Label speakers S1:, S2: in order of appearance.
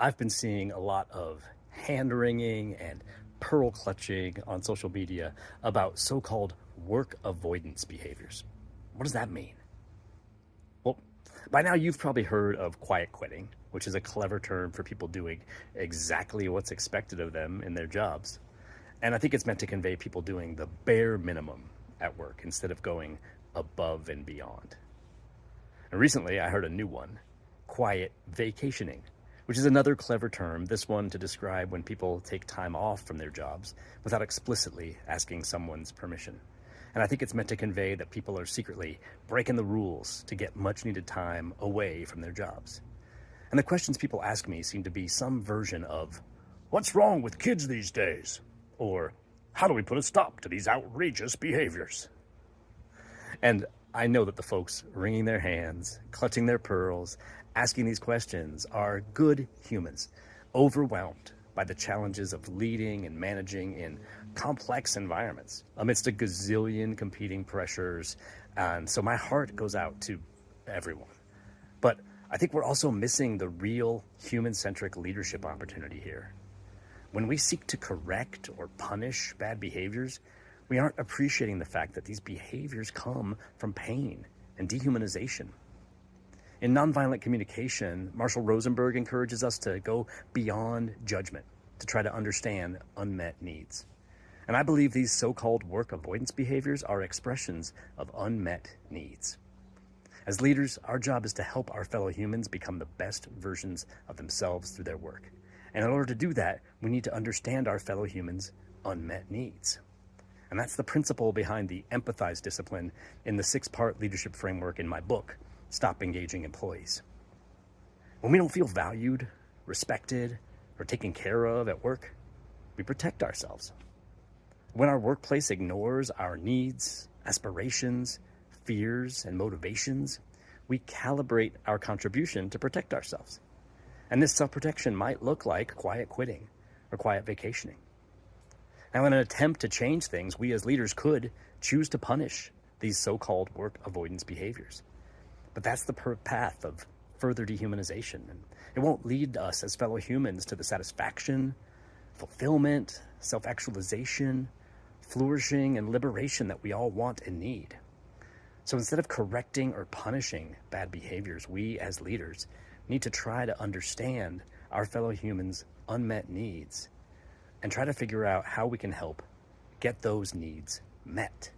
S1: I've been seeing a lot of hand-wringing and pearl-clutching on social media about so-called work avoidance behaviors. What does that mean? Well, by now you've probably heard of quiet quitting, which is a clever term for people doing exactly what's expected of them in their jobs. And I think it's meant to convey people doing the bare minimum at work instead of going above and beyond. And recently I heard a new one, quiet vacationing, which is another clever term, this one to describe when people take time off from their jobs without explicitly asking someone's permission. And I think it's meant to convey that people are secretly breaking the rules to get much needed time away from their jobs. And the questions people ask me seem to be some version of, "What's wrong with kids these days?" Or, "How do we put a stop to these outrageous behaviors?" And I know that the folks wringing their hands, clutching their pearls, asking these questions are good humans, overwhelmed by the challenges of leading and managing in complex environments amidst a gazillion competing pressures. And so my heart goes out to everyone. But I think we're also missing the real human-centric leadership opportunity here. When we seek to correct or punish bad behaviors, we aren't appreciating the fact that these behaviors come from pain and dehumanization. In nonviolent communication, Marshall Rosenberg encourages us to go beyond judgment to try to understand unmet needs. And I believe these so-called work avoidance behaviors are expressions of unmet needs. As leaders, our job is to help our fellow humans become the best versions of themselves through their work. And in order to do that, we need to understand our fellow humans' unmet needs. And that's the principle behind the empathize discipline in the 6-part leadership framework in my book, Stop Engaging Employees. When we don't feel valued, respected, or taken care of at work, we protect ourselves. When our workplace ignores our needs, aspirations, fears, and motivations, we calibrate our contribution to protect ourselves. And this self-protection might look like quiet quitting or quiet vacationing. Now, in an attempt to change things, we as leaders could choose to punish these so-called work avoidance behaviors. But that's the path of further dehumanization. And it won't lead us as fellow humans to the satisfaction, fulfillment, self-actualization, flourishing, and liberation that we all want and need. So instead of correcting or punishing bad behaviors, we as leaders need to try to understand our fellow humans' unmet needs and try to figure out how we can help get those needs met.